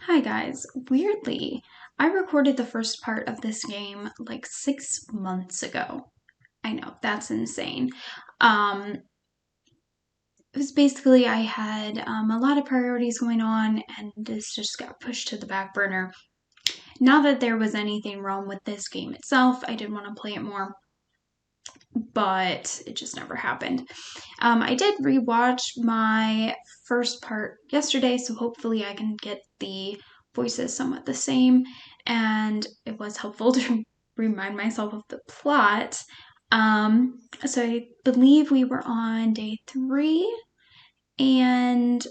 Hi guys, weirdly, I recorded the first part of this game like 6 months ago. I know, that's insane. Um, it was basically I had a lot of priorities going on and this just got pushed to the back burner. Not that there was anything wrong with this game itself, I did want to play it more, but it just never happened. I did rewatch my first part yesterday, so hopefully I can get the voices somewhat the same, and it was helpful to remind myself of the plot. So I believe we were on day 3, and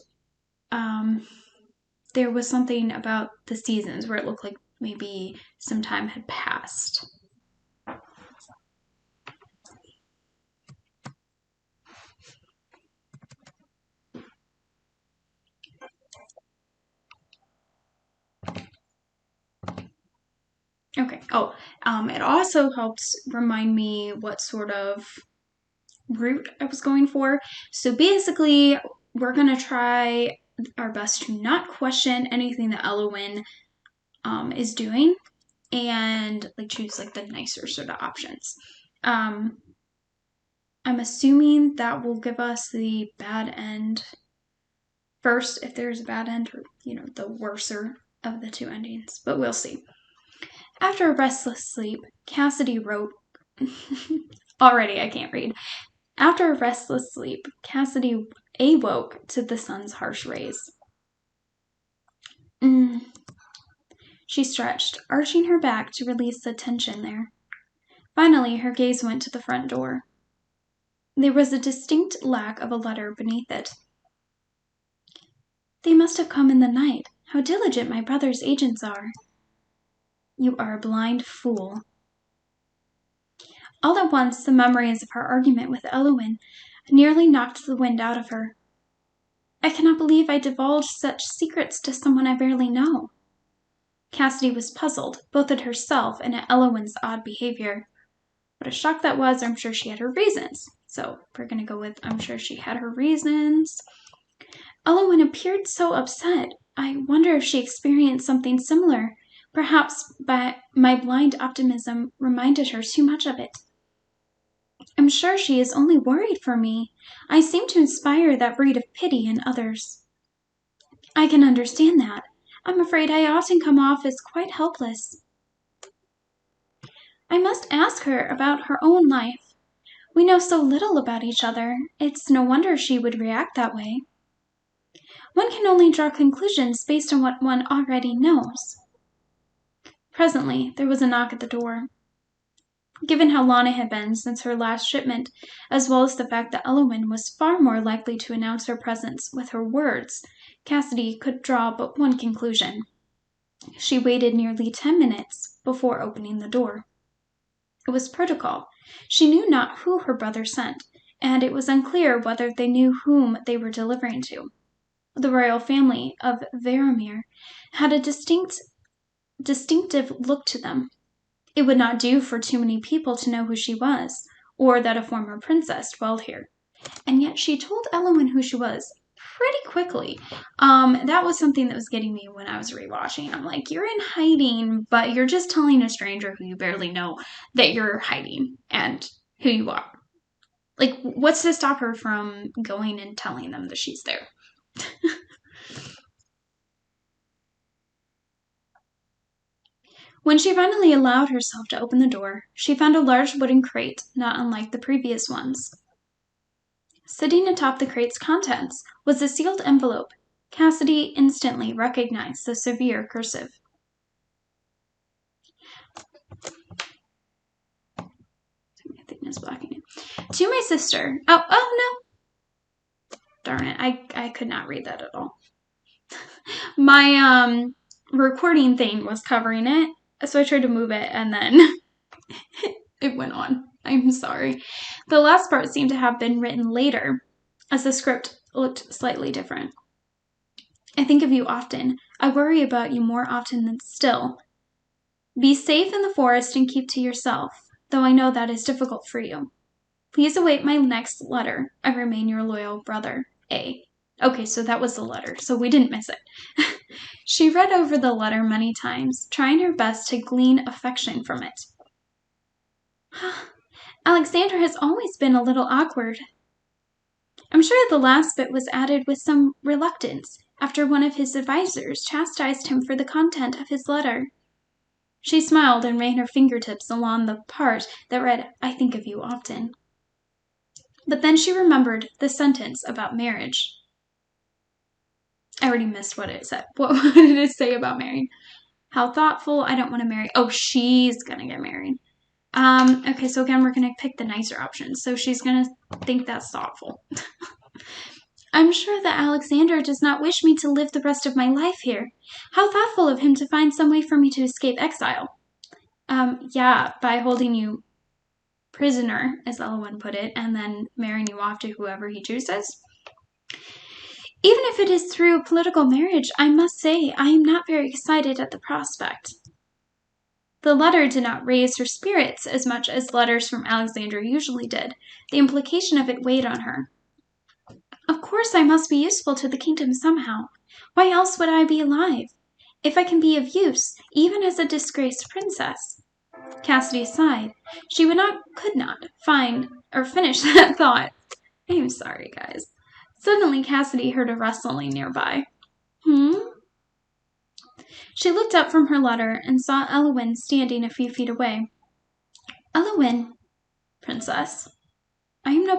there was something about the seasons where it looked like maybe some time had passed. Okay. Oh, it also helps remind me what sort of route I was going for. So basically, we're gonna try our best to not question anything that Elowen is doing, and like choose like the nicer sort of options. Um, I'm assuming that will give us the bad end first, if there's a bad end, or the worser of the two endings. But we'll see. After a restless sleep, Cassidy wrote. Already, I can't read. After a restless sleep, Cassidy awoke to the sun's harsh rays. Mm. She stretched, arching her back to release the tension there. Finally, her gaze went to the front door. There was a distinct lack of a letter beneath it. They must have come in the night. How diligent my brother's agents are. You are a blind fool. All at once, the memories of her argument with Elowen nearly knocked the wind out of her. I cannot believe I divulged such secrets to someone I barely know. Cassidy was puzzled, both at herself and at Elowen's odd behavior. What a shock that was. I'm sure she had her reasons. So we're going to go with I'm sure she had her reasons. Elowen appeared so upset. I wonder if she experienced something similar. Perhaps my blind optimism reminded her too much of it. I'm sure she is only worried for me. I seem to inspire that breed of pity in others. I can understand that. I'm afraid I often come off as quite helpless. I must ask her about her own life. We know so little about each other. It's no wonder she would react that way. One can only draw conclusions based on what one already knows. Presently, there was a knock at the door. Given how long it had been since her last shipment, as well as the fact that Elowen was far more likely to announce her presence with her words, Cassidy could draw but one conclusion. She waited nearly 10 minutes before opening the door. It was protocol. She knew not who her brother sent, and it was unclear whether they knew whom they were delivering to. The royal family of Varamir had a distinctive look to them. It would not do for too many people to know who she was, or that a former princess dwelled here. And yet she told Elowen who she was pretty quickly. That was something that was getting me when I was rewatching. I'm like, you're in hiding, but you're just telling a stranger who you barely know that you're hiding and who you are. Like, what's to stop her from going and telling them that she's there? When she finally allowed herself to open the door, she found a large wooden crate, not unlike the previous ones. Sitting atop the crate's contents was a sealed envelope. Cassidy instantly recognized the severe cursive. My thing is blocking it. To my sister. Oh no! Darn it! I could not read that at all. My recording thing was covering it, so I tried to move it, and then it went on. I'm sorry. The last part seemed to have been written later, as the script looked slightly different. I think of you often. I worry about you more often than still. Be safe in the forest and keep to yourself, though I know that is difficult for you. Please await my next letter. I remain your loyal brother, A. Okay, so that was the letter, so we didn't miss it. She read over the letter many times, trying her best to glean affection from it. Alexander has always been a little awkward. I'm sure the last bit was added with some reluctance, after one of his advisers chastised him for the content of his letter. She smiled and ran her fingertips along the part that read, "I think of you often." But then she remembered the sentence about marriage. I already missed what it said. What did it say about marriage? How thoughtful, I don't want to marry. Oh, she's going to get married. Okay, so again, we're going to pick the nicer option. So she's going to think that's thoughtful. I'm sure that Alexander does not wish me to live the rest of my life here. How thoughtful of him to find some way for me to escape exile. Yeah, by holding you prisoner, as Eowyn put it, and then marrying you off to whoever he chooses. Even if it is through a political marriage, I must say I am not very excited at the prospect. The letter did not raise her spirits as much as letters from Alexander usually did. The implication of it weighed on her. Of course I must be useful to the kingdom somehow. Why else would I be alive? If I can be of use, even as a disgraced princess. Cassidy sighed. She could not finish that thought. I'm sorry, guys. Suddenly Cassidy heard a rustling nearby. She looked up from her letter and saw Eowyn standing a few feet away. Eowyn, princess. I am no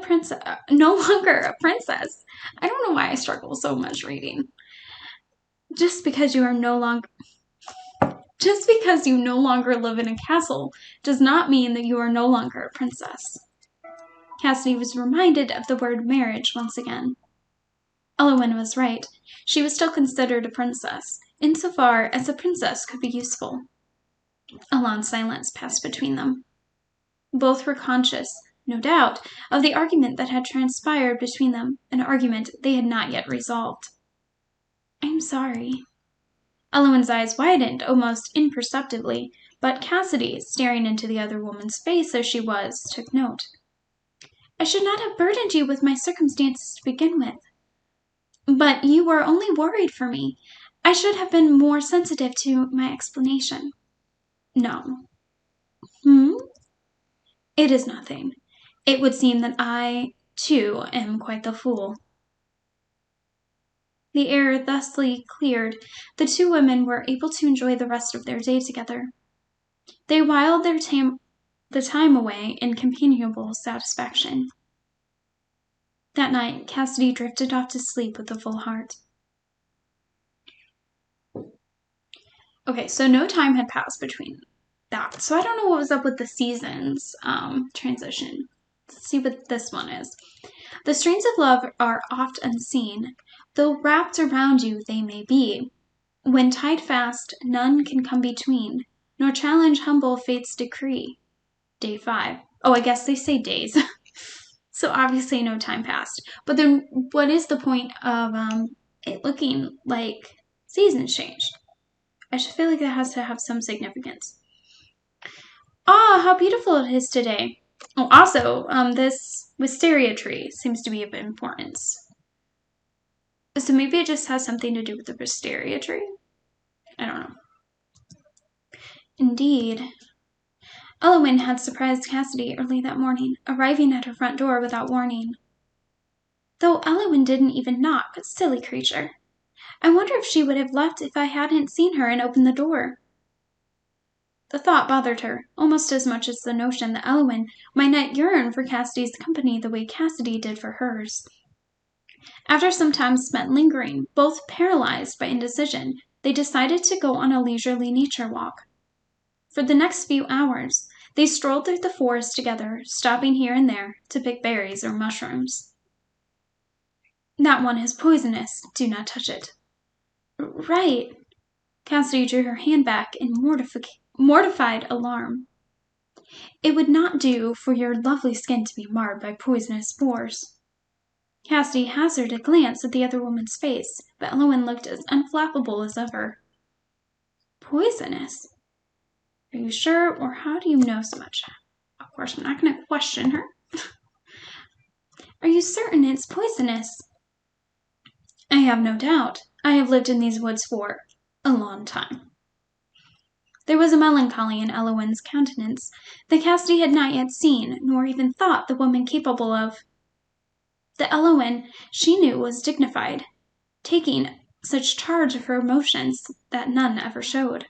longer a princess. I don't know why I struggle so much reading. Just because you no longer live in a castle does not mean that you are no longer a princess. Cassidy was reminded of the word marriage once again. Eowyn was right. She was still considered a princess, insofar as a princess could be useful. A long silence passed between them. Both were conscious, no doubt, of the argument that had transpired between them, an argument they had not yet resolved. I'm sorry. Eowyn's eyes widened almost imperceptibly, but Cassidy, staring into the other woman's face as she was, took note. I should not have burdened you with my circumstances to begin with. But you were only worried for me. I should have been more sensitive to my explanation. No. It is nothing. It would seem that I, too, am quite the fool. The air thusly cleared, the two women were able to enjoy the rest of their day together. They whiled the time away in companionable satisfaction. That night, Cassidy drifted off to sleep with a full heart. Okay, so no time had passed between that. So I don't know what was up with the seasons transition. Let's see what this one is. The strains of love are oft unseen, though wrapped around you they may be. When tied fast, none can come between, nor challenge humble fate's decree. Day 5. Oh, I guess they say days. So obviously no time passed. But then what is the point of it looking like seasons changed? I should feel like that has to have some significance. Ah, how beautiful it is today. Oh, also, this wisteria tree seems to be of importance. So maybe it just has something to do with the wisteria tree? I don't know. Indeed. Eowyn had surprised Cassidy early that morning, arriving at her front door without warning. Though Eowyn didn't even knock, silly creature. I wonder if she would have left if I hadn't seen her and opened the door. The thought bothered her, almost as much as the notion that Eowyn might not yearn for Cassidy's company the way Cassidy did for hers. After some time spent lingering, both paralyzed by indecision, they decided to go on a leisurely nature walk. For the next few hours, they strolled through the forest together, stopping here and there to pick berries or mushrooms. That one is poisonous. Do not touch it. Right. Cassidy drew her hand back in mortified alarm. It would not do for your lovely skin to be marred by poisonous spores. Cassidy hazarded a glance at the other woman's face, but Eowyn looked as unflappable as ever. Poisonous? Are you sure, or how do you know so much? Of course, I'm not going to question her. Are you certain it's poisonous? I have no doubt. I have lived in these woods for a long time. There was a melancholy in Eowyn's countenance that Cassidy had not yet seen, nor even thought the woman capable of. The Eowyn she knew was dignified, taking such charge of her emotions that none ever showed.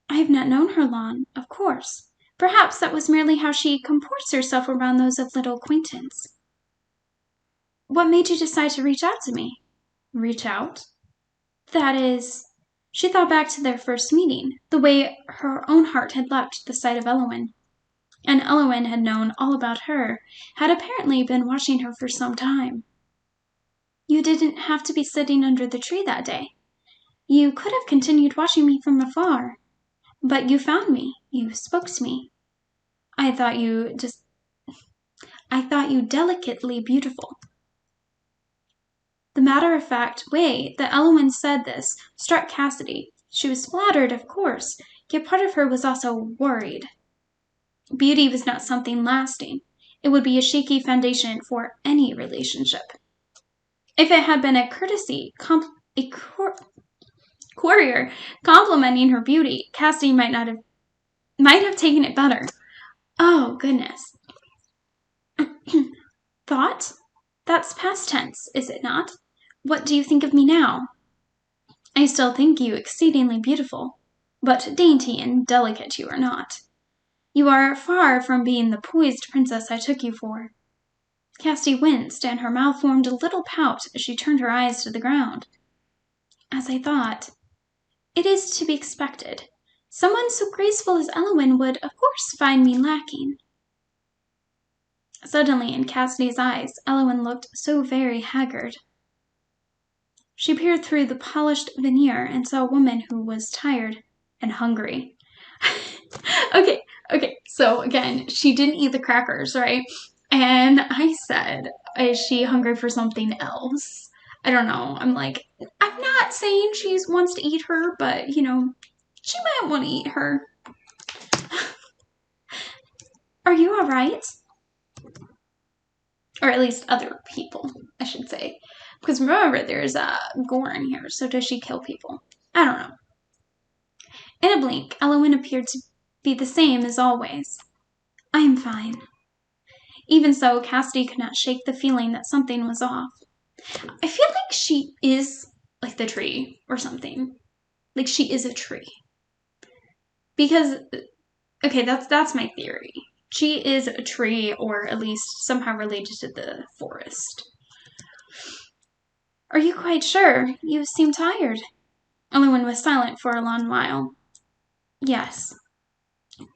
I have not known her long, of course. Perhaps that was merely how she comports herself around those of little acquaintance. What made you decide to reach out to me? Reach out? That is, she thought back to their first meeting, the way her own heart had leapt the sight of Eowyn. And Eowyn had known all about her, had apparently been watching her for some time. You didn't have to be sitting under the tree that day. You could have continued watching me from afar. But you found me. You spoke to me. I thought you delicately beautiful. The matter-of-fact way that Eowyn said this struck Cassidy. She was flattered, of course, yet part of her was also worried. Beauty was not something lasting. It would be a shaky foundation for any relationship. If it had been a courier complimenting her beauty, Cassidy might have taken it better. Oh, goodness. Thought? That's past tense, is it not? What do you think of me now? I still think you exceedingly beautiful, but dainty and delicate you are not. You are far from being the poised princess I took you for. Cassidy winced, and her mouth formed a little pout as she turned her eyes to the ground. As I thought. It is to be expected. Someone so graceful as Eowyn would, of course, find me lacking. Suddenly, in Cassidy's eyes, Eowyn looked so very haggard. She peered through the polished veneer and saw a woman who was tired and hungry. Okay, so again, she didn't eat the crackers, right? And I said, is she hungry for something else? I don't know. I'm like, I'm not saying she wants to eat her, but, she might want to eat her. Are you all right? Or at least other people, I should say. Because remember, there's gore in here, so does she kill people? I don't know. In a blink, Eowyn appeared to be the same as always. I am fine. Even so, Cassidy could not shake the feeling that something was off. I feel like she is like the tree or something. Like she is a tree. Because, okay, that's my theory. She is a tree, or at least somehow related to the forest. Are you quite sure? You seem tired. Eowyn was silent for a long while. Yes.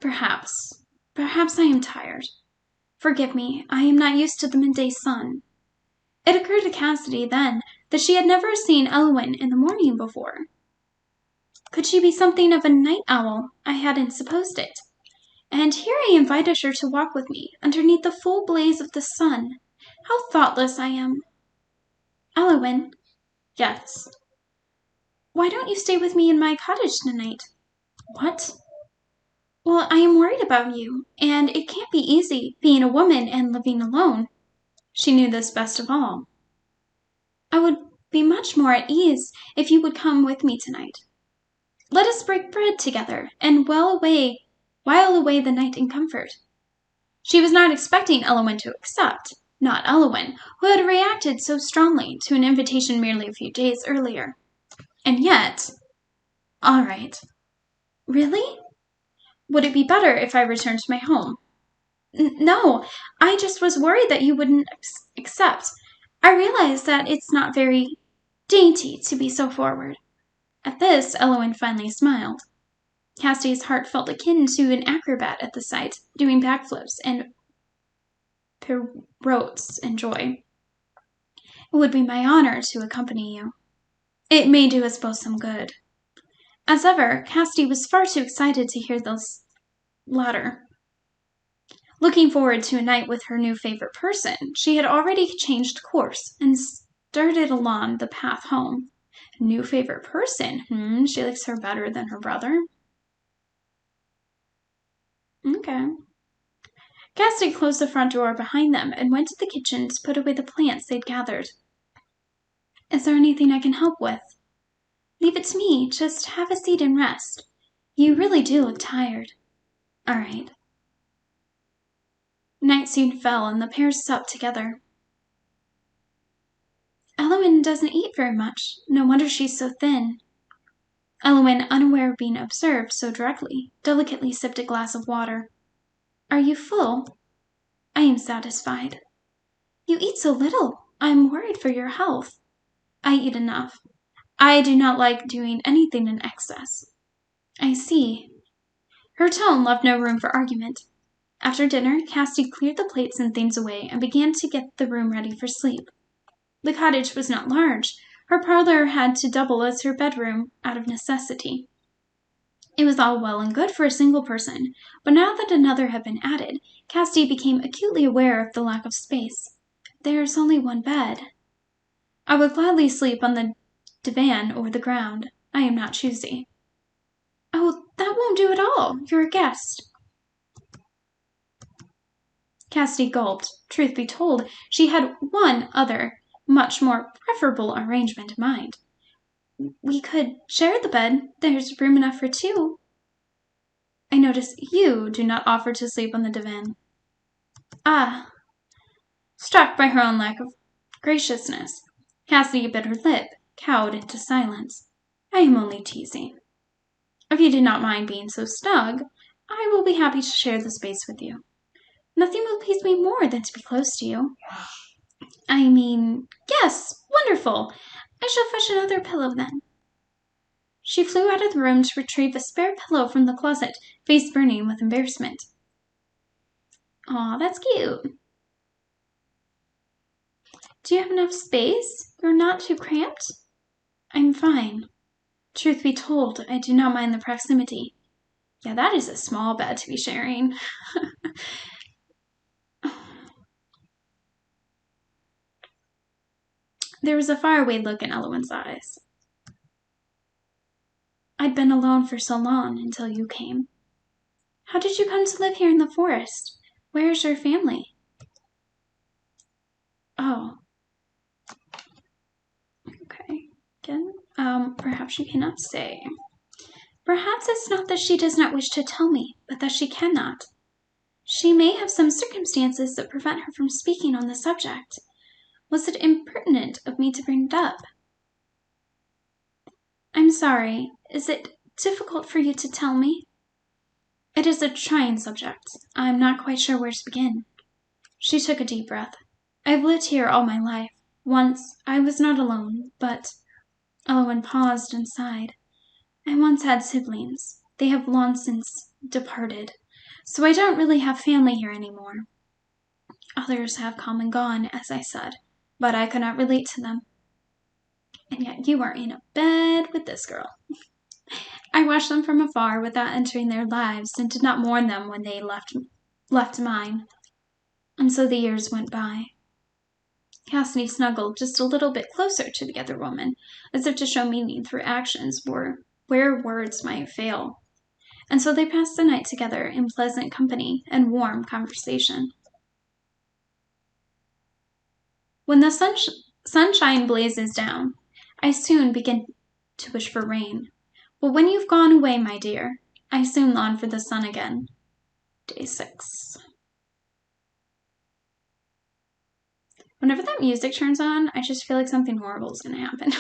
Perhaps. Perhaps I am tired. Forgive me, I am not used to the midday sun. It occurred to Cassidy then that she had never seen Eowyn in the morning before. Could she be something of a night owl? I hadn't supposed it. And here I invited her to walk with me underneath the full blaze of the sun. How thoughtless I am. Eowyn. Yes. Why don't you stay with me in my cottage tonight? What? Well, I am worried about you, and it can't be easy being a woman and living alone. She knew this best of all. I would be much more at ease if you would come with me tonight. Let us break bread together, and while away the night in comfort. She was not expecting Eowyn to accept, not Eowyn, who had reacted so strongly to an invitation merely a few days earlier. And yet, all right. Really? Would it be better if I returned to my home? No, I just was worried that you wouldn't accept. I realize that it's not very dainty to be so forward. At this, Eowyn finally smiled. Cassidy's heart felt akin to an acrobat at the sight, doing backflips and pirouettes in joy. It would be my honor to accompany you. It may do us both some good. As ever, Cassidy was far too excited to hear this latter. Looking forward to a night with her new favorite person, she had already changed course and started along the path home. New favorite person? She likes her better than her brother? Okay. Cassidy closed the front door behind them and went to the kitchen to put away the plants they'd gathered. Is there anything I can help with? Leave it to me. Just have a seat and rest. You really do look tired. All right. Night soon fell, and the pair supped together. Elowen doesn't eat very much. No wonder she's so thin. Elowen, unaware of being observed so directly, delicately sipped a glass of water. Are you full? I am satisfied. You eat so little. I am worried for your health. I eat enough. I do not like doing anything in excess. I see. Her tone left no room for argument. After dinner, Cassidy cleared the plates and things away and began to get the room ready for sleep. The cottage was not large. Her parlor had to double as her bedroom out of necessity. It was all well and good for a single person, but now that another had been added, Cassidy became acutely aware of the lack of space. There's only one bed. I would gladly sleep on the divan or the ground. I am not choosy. Oh, that won't do at all. You're a guest. Cassidy gulped. Truth be told, she had one other, much more preferable arrangement in mind. We could share the bed. There's room enough for two. I notice you do not offer to sleep on the divan. Ah. Struck by her own lack of graciousness, Cassidy bit her lip, cowed into silence. I am only teasing. If you do not mind being so snug, I will be happy to share the space with you. Nothing will please me more than to be close to you. I mean, yes, wonderful. I shall fetch another pillow then. She flew out of the room to retrieve a spare pillow from the closet, face burning with embarrassment. Aw, that's cute. Do you have enough space? You're not too cramped? I'm fine. Truth be told, I do not mind the proximity. Yeah, that is a small bed to be sharing. There was a faraway look in Elowen's eyes. I'd been alone for so long until you came. How did you come to live here in the forest? Where is your family? Oh. Okay. Again, perhaps you cannot say. Perhaps it's not that she does not wish to tell me, but that she cannot. She may have some circumstances that prevent her from speaking on the subject. Was it impertinent of me to bring it up? I'm sorry. Is it difficult for you to tell me? It is a trying subject. I'm not quite sure where to begin. She took a deep breath. I've lived here all my life. Once I was not alone, but... Elowen paused and sighed. I once had siblings. They have long since departed, so I don't really have family here anymore. Others have come and gone, as I said, but I could not relate to them. And yet you are in a bed with this girl. I watched them from afar without entering their lives and did not mourn them when they left mine. And so the years went by. Cassidy snuggled just a little bit closer to the other woman, as if to show meaning through actions where words might fail. And so they passed the night together in pleasant company and warm conversation. When the sunshine blazes down, I soon begin to wish for rain. But when you've gone away, my dear, I soon long for the sun again. Day 6. Whenever that music turns on, I just feel like something horrible is going to happen.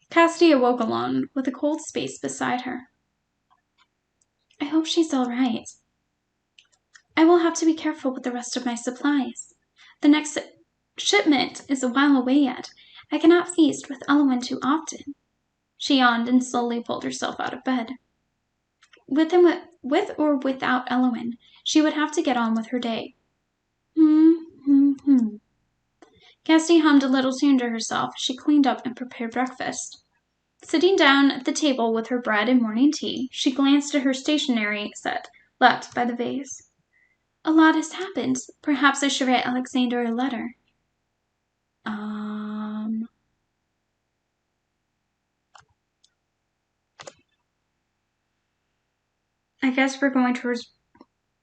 Cassidy awoke alone, with a cold space beside her. I hope she's all right. I will have to be careful with the rest of my supplies. The next shipment is a while away yet. I cannot feast with Elowen too often. She yawned and slowly pulled herself out of bed. With or without Elowen, she would have to get on with her day. Cassidy hummed a little tune to herself as she cleaned up and prepared breakfast. Sitting down at the table with her bread and morning tea, she glanced at her stationery set, left by the vase. A lot has happened. Perhaps I should write Alexander a letter. I guess we're going towards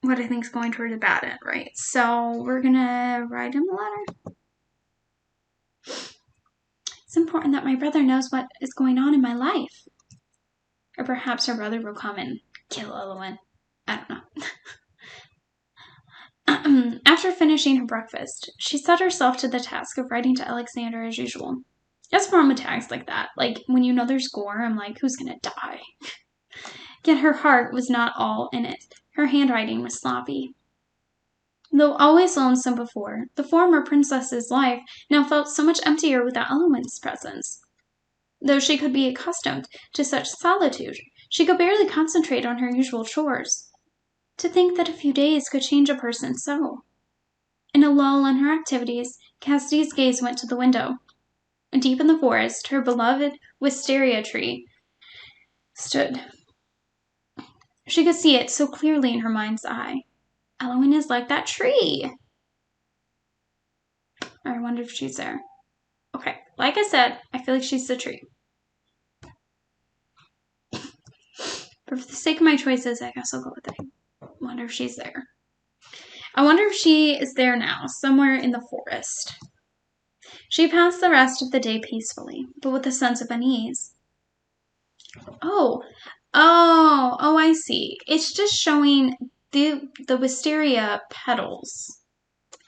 what I think is going towards a bad end, right? So we're gonna write him a letter. It's important that my brother knows what is going on in my life. Or perhaps her brother will come and kill Eowyn. I don't know. After finishing her breakfast, she set herself to the task of writing to Alexander as usual. It's from attacks like that. Like, when you know there's gore, I'm like, who's gonna die? Yet her heart was not all in it. Her handwriting was sloppy. Though always lonesome before, the former princess's life now felt so much emptier without Eowyn's presence. Though she could be accustomed to such solitude, she could barely concentrate on her usual chores. To think that a few days could change a person so. In a lull in her activities, Cassidy's gaze went to the window. Deep in the forest, her beloved wisteria tree stood. She could see it so clearly in her mind's eye. Eowyn is like that tree. I wonder if she's there. Okay, like I said, I feel like she's the tree. But for the sake of my choices, I guess I'll go with it. Wonder if she's there. I wonder if she is there now, somewhere in the forest. She passed the rest of the day peacefully, but with a sense of unease. Oh, I see. It's just showing the wisteria petals.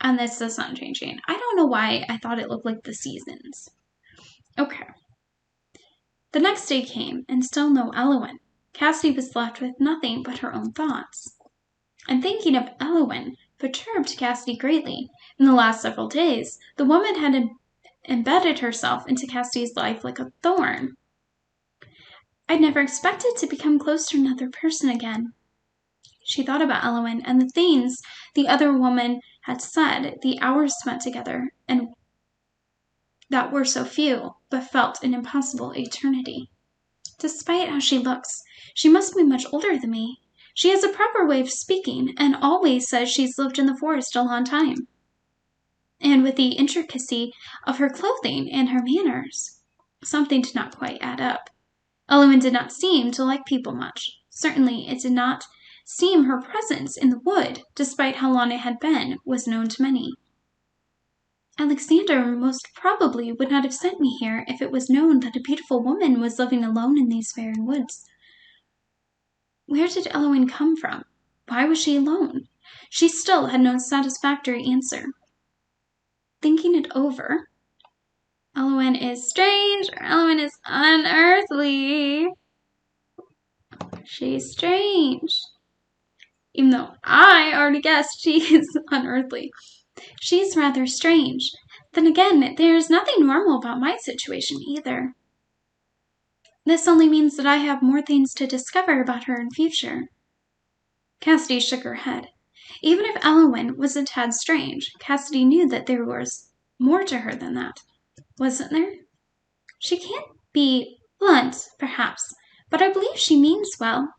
And this is not changing. I don't know why I thought it looked like the seasons. Okay. The next day came, and still no Eowyn. Cassidy was left with nothing but her own thoughts. And thinking of Eowyn perturbed Cassidy greatly. In the last several days, the woman had embedded herself into Cassidy's life like a thorn. I'd never expected to become close to another person again. She thought about Eowyn and the things the other woman had said, the hours spent together, and that were so few, but felt an impossible eternity. Despite how she looks, she must be much older than me. She has a proper way of speaking, and always says she's lived in the forest a long time. And with the intricacy of her clothing and her manners, something did not quite add up. Eowyn did not seem to like people much. Certainly it did not seem her presence in the wood, despite how long it had been, was known to many. Alexander most probably would not have sent me here if it was known that a beautiful woman was living alone in these very woods. Where did Eowyn come from? Why was she alone? She still had no satisfactory answer. Thinking it over, Eowyn is strange, or Eowyn is unearthly. She's strange. Even though I already guessed she is unearthly. She's rather strange. Then again, there's nothing normal about my situation either. This only means that I have more things to discover about her in future. Cassidy shook her head. Even if Eowyn was a tad strange, Cassidy knew that there was more to her than that. Wasn't there? She can't be blunt, perhaps, but I believe she means well.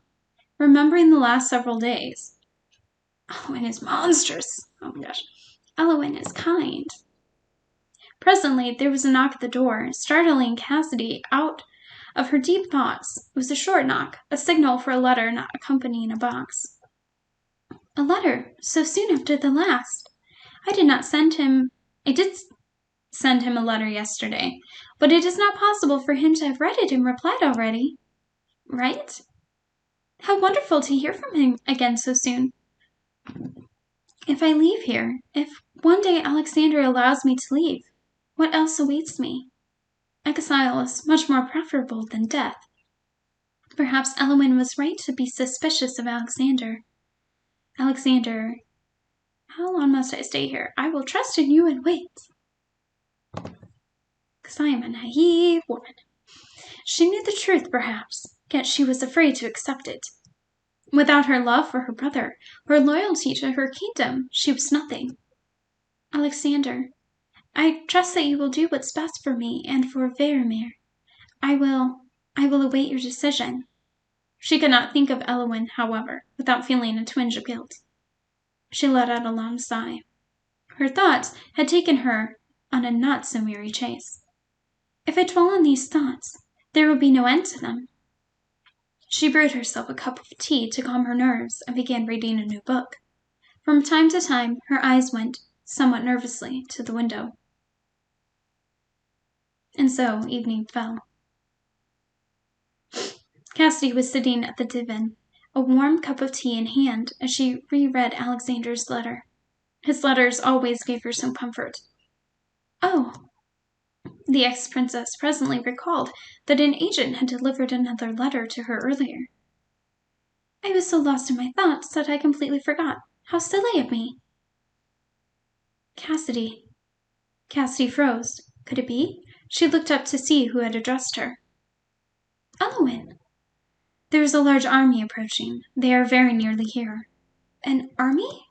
Remembering the last several days. Eowyn is monstrous. Oh my gosh. Eowyn is kind. Presently, there was a knock at the door, startling Cassidy out of her deep thoughts. It was a short knock, a signal for a letter not accompanying a box. A letter, so soon after the last. I did send him a letter yesterday, but it is not possible for him to have read it and replied already. Right? How wonderful to hear from him again so soon. If I leave here, if one day Alexander allows me to leave, what else awaits me? Exile is much more preferable than death. Perhaps Eowyn was right to be suspicious of Alexander. Alexander, how long must I stay here? I will trust in you and wait. Because I am a naive woman. She knew the truth, perhaps, yet she was afraid to accept it. Without her love for her brother, her loyalty to her kingdom, she was nothing. Alexander, I trust that you will do what's best for me and for Varamir. I will await your decision. She could not think of Eowyn, however, without feeling a twinge of guilt. She let out a long sigh. Her thoughts had taken her on a not so merry chase. If I dwell on these thoughts, there will be no end to them. She brewed herself a cup of tea to calm her nerves and began reading a new book. From time to time, her eyes went, somewhat nervously, to the window. And so evening fell. Cassidy was sitting at the divan, a warm cup of tea in hand, as she reread Alexander's letter. His letters always gave her some comfort. Oh, the ex-princess presently recalled that an agent had delivered another letter to her earlier. I was so lost in my thoughts that I completely forgot. How silly of me. Cassidy. Cassidy froze. Could it be? She looked up to see who had addressed her. Elowen. There is a large army approaching. They are very nearly here. An army?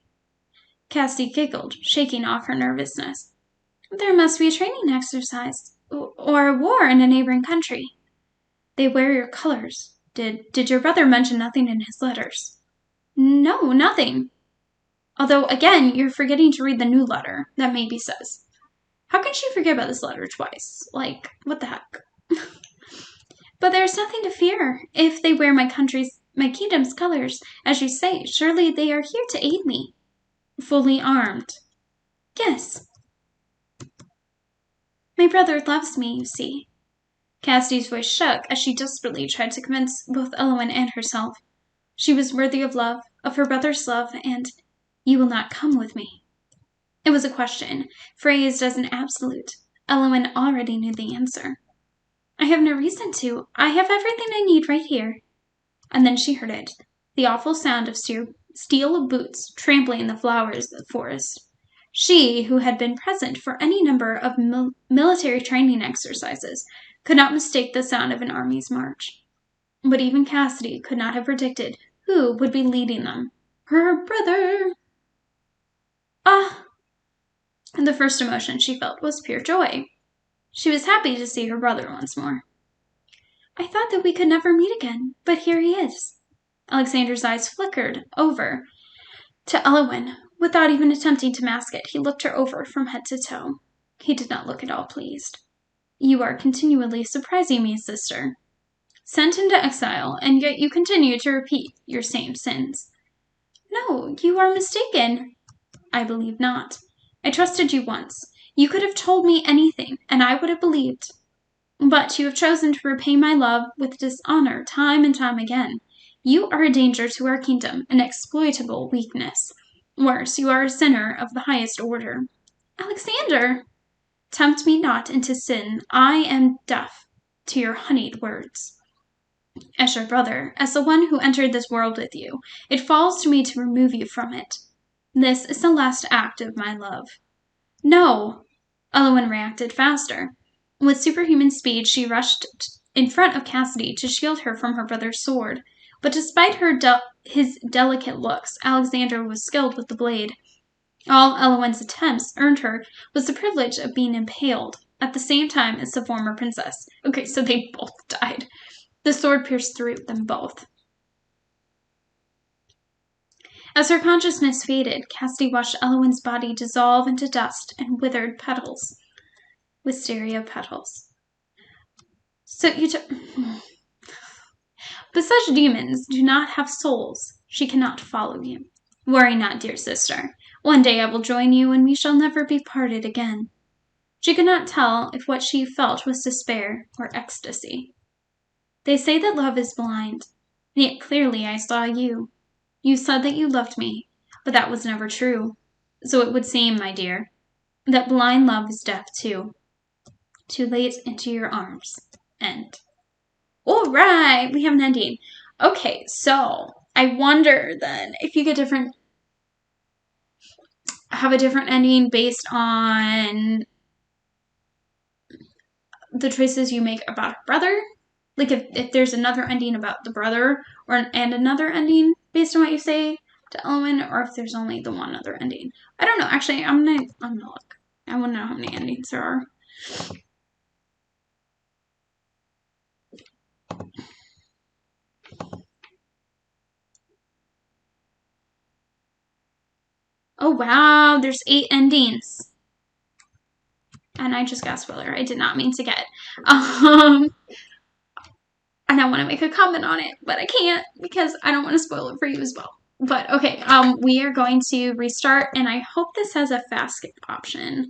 Cassidy giggled, shaking off her nervousness. There must be a training exercise, or a war in a neighboring country. They wear your colors. Did your brother mention nothing in his letters? No, nothing. Although, again, you're forgetting to read the new letter that Maybe says. How can she forget about this letter twice? Like, what the heck? But there's nothing to fear. If they wear my kingdom's colors, as you say, surely they are here to aid me. Fully armed. Yes. My brother loves me, you see. Cassidy's voice shook as she desperately tried to convince both Elowen and herself. She was worthy of love, of her brother's love, and you will not come with me. It was a question, phrased as an absolute. Elowen already knew the answer. I have no reason to. I have everything I need right here. And then she heard it, the awful sound of steel boots trampling the flowers of the forest. She, who had been present for any number of military training exercises, could not mistake the sound of an army's march. But even Cassidy could not have predicted who would be leading them. Her brother! Ah! And the first emotion she felt was pure joy. She was happy to see her brother once more. I thought that we could never meet again, but here he is. Alexander's eyes flickered over to Elowen. Without even attempting to mask it, he looked her over from head to toe. He did not look at all pleased. You are continually surprising me, sister. Sent into exile, and yet you continue to repeat your same sins. No, you are mistaken. I believe not. I trusted you once. You could have told me anything, and I would have believed. But you have chosen to repay my love with dishonor time and time again. You are a danger to our kingdom, an exploitable weakness. Worse, you are a sinner of the highest order. Alexander! Tempt me not into sin. I am deaf to your honeyed words. As your brother, as the one who entered this world with you, it falls to me to remove you from it. This is the last act of my love. No! Elowen reacted faster. With superhuman speed, she rushed in front of Cassidy to shield her from her brother's sword. But despite his delicate looks, Alexander was skilled with the blade. All Elowen's attempts earned her was the privilege of being impaled at the same time as the former princess. Okay, so they both died. The sword pierced through them both. As her consciousness faded, Cassidy watched Elowen's body dissolve into dust and withered petals. Wisteria petals. But such demons do not have souls. She cannot follow you. Worry not, dear sister. One day I will join you, and we shall never be parted again. She could not tell if what she felt was despair or ecstasy. They say that love is blind, and yet clearly I saw you. You said that you loved me, but that was never true. So it would seem, my dear, that blind love is deaf too. Too late into your arms. End. All right, we have an ending. Okay, so I wonder then if you have a different ending based on the choices you make about her brother. Like if there's another ending about the brother and another ending based on what you say to Elowen, or if there's only the one other ending. I don't know. Actually, I'm gonna look. I want to know how many endings there are. Oh wow, there's 8 endings. And I just got a spoiler. I did not mean to get. And I want to make a comment on it, but I can't because I don't want to spoil it for you as well. But okay, we are going to restart, and I hope this has a fast skip option.